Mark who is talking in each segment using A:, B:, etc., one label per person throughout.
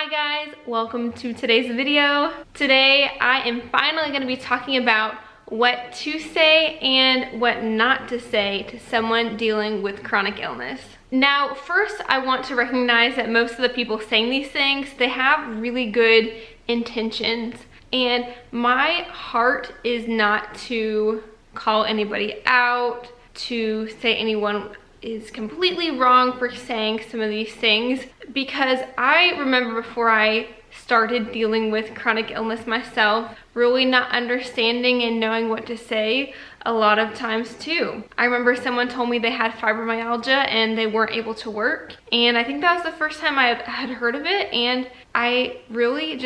A: Hi guys, welcome to today's video. Today I am finally going to be talking about what to say and what not to say to someone dealing with chronic illness. Now, first I want to recognize that most of the people saying these things, they have really good intentions, and my heart is not to call anybody out, to say anyone is completely wrong for saying some of these things, because I remember before I started dealing with chronic illness myself, really not understanding and knowing what to say a lot of times too. I remember someone told me they had fibromyalgia and they weren't able to work, and I think that was the first time I had heard of it, and I really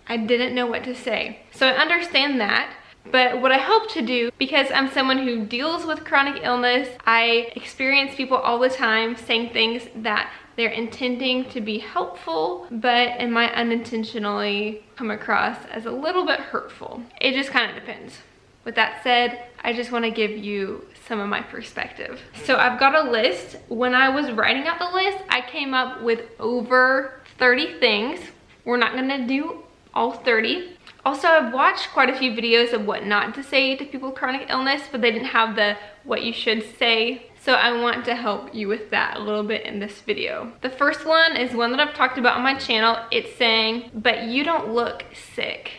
A: I didn't know what to say. So I understand that. But what I hope to do, because I'm someone who deals with chronic illness, I experience people all the time saying things that they're intending to be helpful, but it might unintentionally come across as a little bit hurtful. It just kind of depends. With that said, I just want to give you some of my perspective. So I've got a list. When I was writing out the list, I came up with over 30 things. We're not going to do all 30. Also, I've watched quite a few videos of what not to say to people with chronic illness, but they didn't have the what you should say. So I want to help you with that a little bit in this video. The first one is one that I've talked about on my channel. It's saying, but you don't look sick.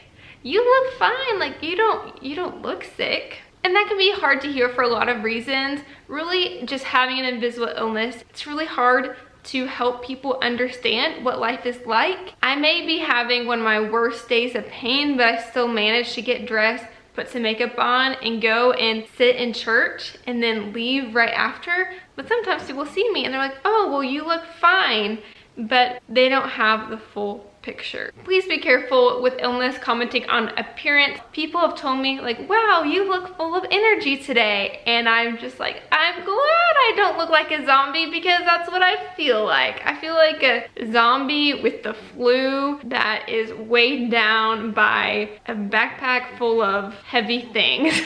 A: You look fine, like you don't look sick. And that can be hard to hear for a lot of reasons. Really, just having an invisible illness, it's really hard to help people understand what life is like. I may be having one of my worst days of pain, but I still manage to get dressed, put some makeup on, and go and sit in church and then leave right after. But sometimes people see me and they're like, oh, well, you look fine, but they don't have the full picture. Please be careful with illness commenting on appearance. People have told me like, wow, you look full of energy today. And I'm just like, I'm glad I don't look like a zombie, because that's what I feel like. I feel like a zombie with the flu that is weighed down by a backpack full of heavy things.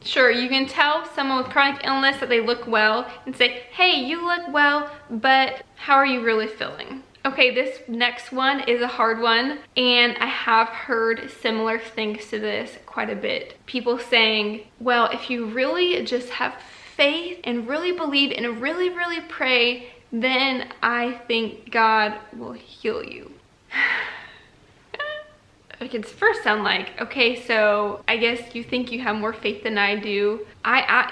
A: Sure, you can tell someone with chronic illness that they look well and say, hey, you look well, but how are you really feeling? Okay, this next one is a hard one, and I have heard similar things to this quite a bit. People saying, well, if you really just have faith and really believe and really, really pray, then I think God will heal you. It can first sound like, okay, so I guess you think you have more faith than I do.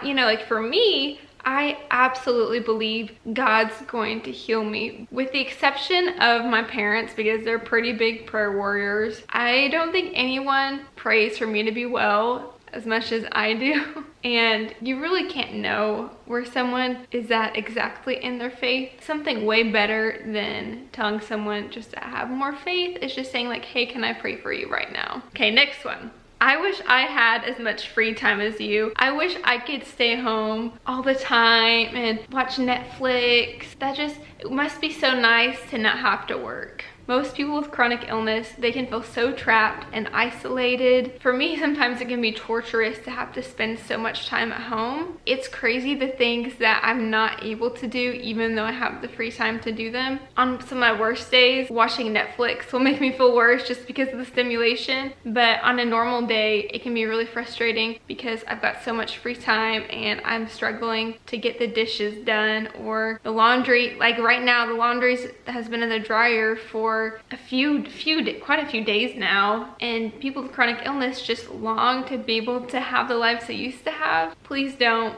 A: You know, like for me, I absolutely believe God's going to heal me, with the exception of my parents, because they're pretty big prayer warriors. I don't think anyone prays for me to be well as much as I do. And you really can't know where someone is at exactly in their faith. Something way better than telling someone just to have more faith is just saying like, hey, can I pray for you right now? Okay, next one. I wish I had as much free time as you. I wish I could stay home all the time and watch Netflix. It must be so nice to not have to work. Most people with chronic illness, they can feel so trapped and isolated. For me, sometimes it can be torturous to have to spend so much time at home. It's crazy the things that I'm not able to do, even though I have the free time to do them. On some of my worst days, watching Netflix will make me feel worse just because of the stimulation. But on a normal day, it can be really frustrating because I've got so much free time and I'm struggling to get the dishes done or the laundry. Like right now, the laundry has been in the dryer for quite a few days now, and people with chronic illness just long to be able to have the lives they used to have. Please don't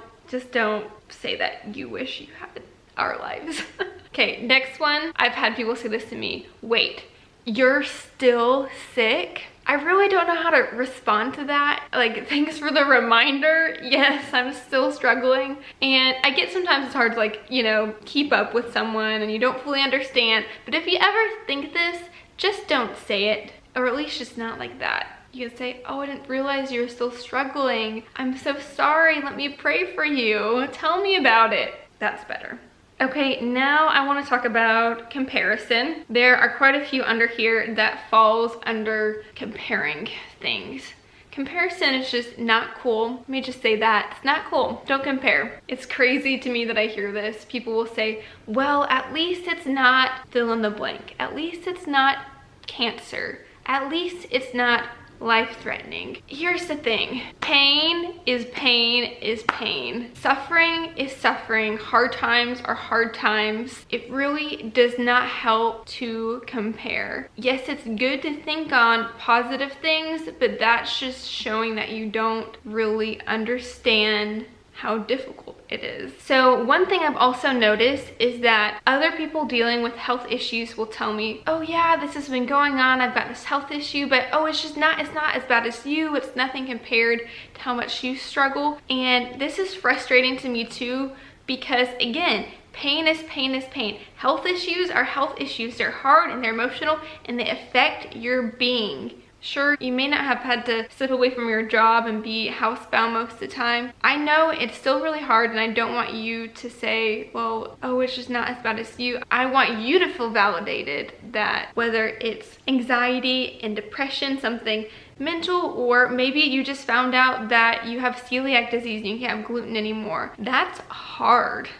A: say that you wish you had our lives. Okay, next one. I've had people say this to me. Wait, you're still sick? I really don't know how to respond to that. Like, thanks for the reminder. Yes, I'm still struggling. And I get sometimes it's hard to, like, you know, keep up with someone and you don't fully understand. But if you ever think this, just don't say it. Or at least just not like that. You can say, oh, I didn't realize you were still struggling. I'm so sorry. Let me pray for you. Tell me about it. That's better. Okay, now I want to talk about comparison. There are quite a few under here that falls under comparing things. Comparison is just not cool. Let me just say that. It's not cool. Don't compare. It's crazy to me that I hear this. People will say, well, at least it's not fill in the blank. At least it's not cancer. At least it's not life-threatening. Here's the thing. Pain is pain is pain. Suffering is suffering. Hard times are hard times. It really does not help to compare. Yes, it's good to think on positive things, but that's just showing that you don't really understand how difficult it is. So one thing I've also noticed is that other people dealing with health issues will tell me, oh yeah, this has been going on, I've got this health issue, but oh, it's not as bad as you, it's nothing compared to how much you struggle. And this is frustrating to me too, because again, pain is pain is pain. Health issues are health issues. They're hard and they're emotional and they affect your being. Sure, you may not have had to slip away from your job and be housebound most of the time. I know it's still really hard and I don't want you to say, well, oh, it's just not as bad as you. I want you to feel validated that whether it's anxiety and depression, something mental, or maybe you just found out that you have celiac disease and you can't have gluten anymore. That's hard.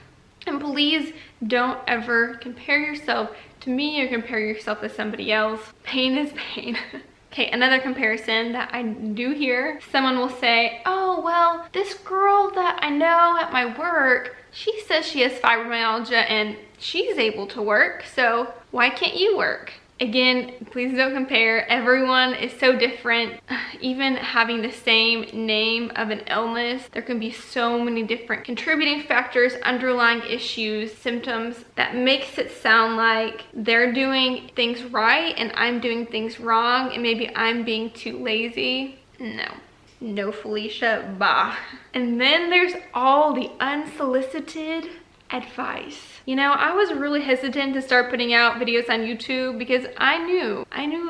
A: And please don't ever compare yourself to me or compare yourself to somebody else. Pain is pain. Okay, another comparison that I do hear, someone will say, oh, well, this girl that I know at my work, she says she has fibromyalgia and she's able to work, so why can't you work? Again, please don't compare. Everyone is so different. Even having the same name of an illness, there can be so many different contributing factors, underlying issues, symptoms that makes it sound like they're doing things right and I'm doing things wrong and maybe I'm being too lazy. No, Felicia, bah. And then there's all the unsolicited advice. You know, I was really hesitant to start putting out videos on YouTube because I knew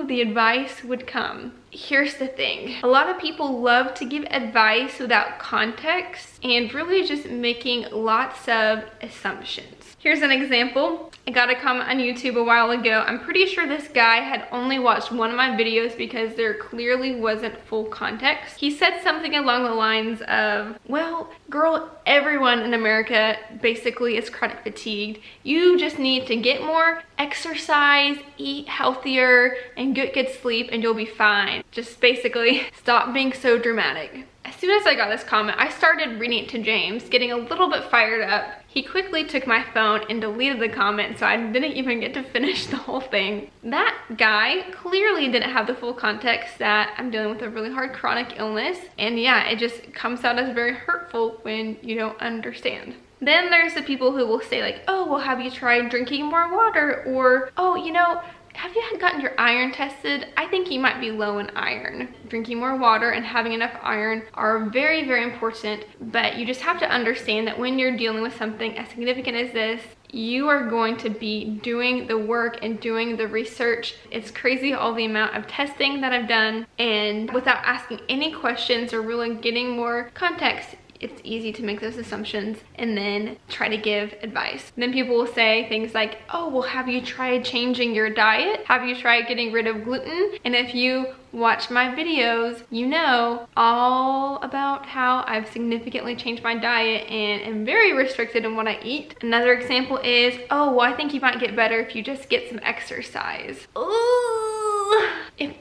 A: the advice would come. Here's the thing. A lot of people love to give advice without context and really just making lots of assumptions. Here's an example. I got a comment on YouTube a while ago. I'm pretty sure this guy had only watched one of my videos because there clearly wasn't full context. He said something along the lines of, well, girl, everyone in America basically is chronic fatigued. You just need to get more exercise, eat healthier, and get good sleep and you'll be fine. Just basically stop being so dramatic. As soon as I got this comment, I started reading it to James, getting a little bit fired up. He quickly took my phone and deleted the comment, so I didn't even get to finish the whole thing. That guy clearly didn't have the full context that I'm dealing with a really hard chronic illness. And yeah, it just comes out as very hurtful when you don't understand. Then there's the people who will say like, oh, well, have you tried drinking more water? Or, oh, you know, have you gotten your iron tested? I think you might be low in iron. Drinking more water and having enough iron are very, very important, but you just have to understand that when you're dealing with something as significant as this, you are going to be doing the work and doing the research. It's crazy all the amount of testing that I've done, and without asking any questions or really getting more context, it's easy to make those assumptions and then try to give advice. Then people will say things like, oh, well, have you tried changing your diet? Have you tried getting rid of gluten? And if you watch my videos, you know all about how I've significantly changed my diet and am very restricted in what I eat. Another example is, oh, well, I think you might get better if you just get some exercise. Ooh. If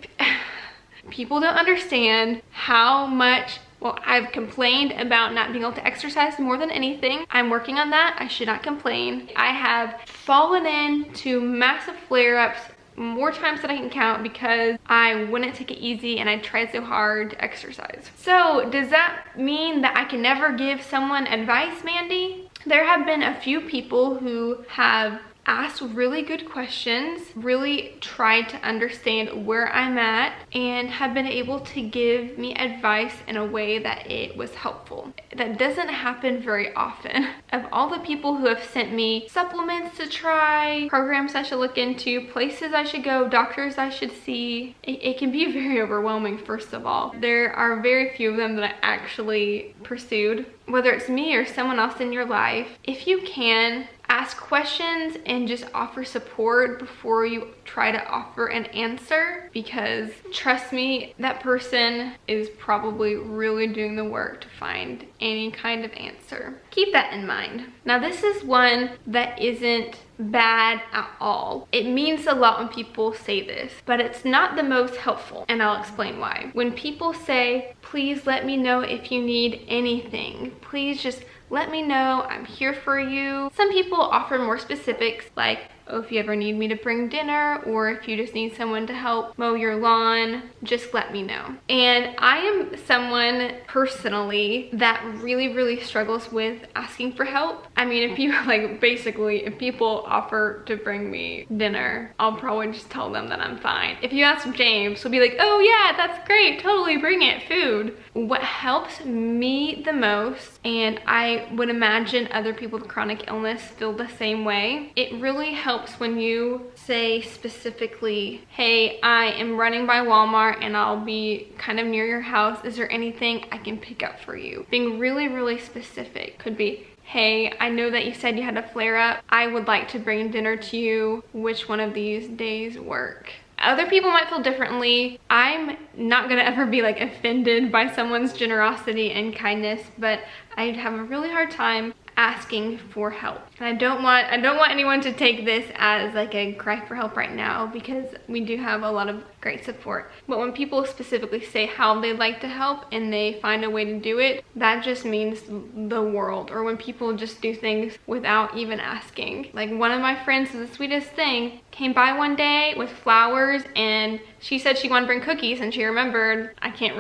A: people don't understand how much, well, I've complained about not being able to exercise more than anything. I'm working on that. I should not complain. I have fallen into massive flare-ups more times than I can count because I wouldn't take it easy and I tried so hard to exercise. So does that mean that I can never give someone advice, Mandy? There have been a few people who have asked really good questions, really tried to understand where I'm at, and have been able to give me advice in a way that it was helpful. That doesn't happen very often. Of all the people who have sent me supplements to try, programs I should look into, places I should go, doctors I should see, it can be very overwhelming, first of all. There are very few of them that I actually pursued. Whether it's me or someone else in your life, if you can, ask questions and just offer support before you try to offer an answer, because trust me, that person is probably really doing the work to find any kind of answer. Keep that in mind. Now, this is one that isn't bad at all. It means a lot when people say this, but it's not the most helpful, and I'll explain why. When people say, please let me know if you need anything, please just let me know, I'm here for you. Some people offer more specifics, like, oh, if you ever need me to bring dinner, or if you just need someone to help mow your lawn, just let me know. And I am someone personally that really struggles with asking for help. I mean, if you basically, if people offer to bring me dinner, I'll probably just tell them that I'm fine. If you ask James, he'll be like, oh yeah, that's great, totally bring it, food. What helps me the most, and I would imagine other people with chronic illness feel the same way, it really helps when you say specifically, hey, I am running by Walmart and I'll be kind of near your house. Is there anything I can pick up for you? Being really specific. Could be, hey, I know that you said you had a flare-up. I would like to bring dinner to you. Which one of these days work? Other people might feel differently. I'm not gonna ever be offended by someone's generosity and kindness, but I'd have a really hard time asking for help. And I don't want anyone to take this as a cry for help right now, because we do have a lot of great support. But when people specifically say how they'd like to help and they find a way to do it, that just means the world. Or when people just do things without even asking. Like, one of my friends, the sweetest thing, came by one day with flowers, and she said she wanted to bring cookies, and she remembered I can't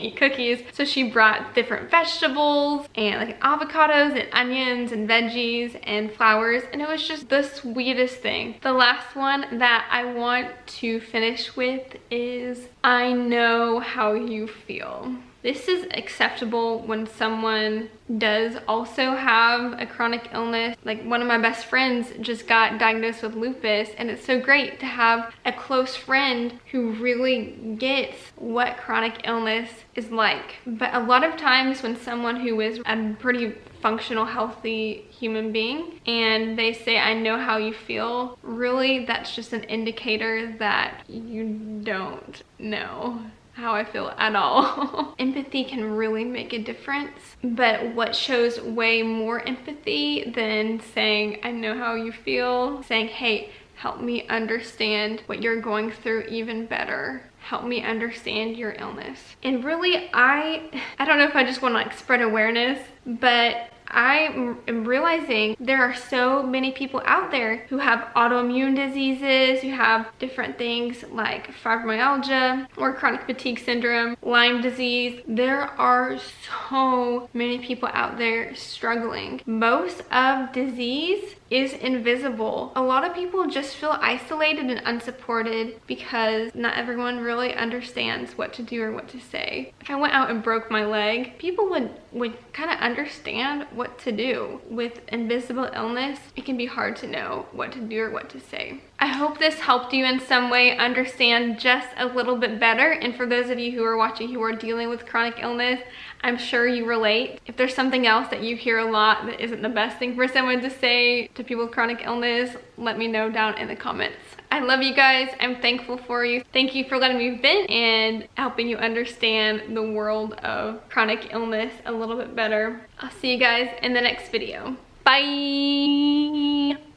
A: eat cookies, so she brought different vegetables and avocados and onions and veggies and flowers, and it was just the sweetest thing. The last one that I want to finish with is, I know how you feel. This is acceptable when someone does also have a chronic illness. Like, one of my best friends just got diagnosed with lupus, and it's so great to have a close friend who really gets what chronic illness is like. But a lot of times when someone who is a pretty functional, healthy human being, and they say, I know how you feel, really that's just an indicator that you don't know how I feel at all. Empathy can really make a difference, but what shows way more empathy than saying, I know how you feel, saying, hey, help me understand what you're going through even better. Help me understand your illness. And really, I don't know if I just want to spread awareness, but I am realizing there are so many people out there who have autoimmune diseases, who have different things like fibromyalgia or chronic fatigue syndrome, Lyme disease. There are so many people out there struggling. Most of disease is invisible. A lot of people just feel isolated and unsupported because not everyone really understands what to do or what to say. If I went out and broke my leg, people would kind of understand what to do. With invisible illness, it can be hard to know what to do or what to say. I hope this helped you in some way understand just a little bit better. And for those of you who are watching who are dealing with chronic illness, I'm sure you relate. If there's something else that you hear a lot that isn't the best thing for someone to say to people with chronic illness, let me know down in the comments. I love you guys. I'm thankful for you. Thank you for letting me vent and helping you understand the world of chronic illness a little bit better. I'll see you guys in the next video. Bye.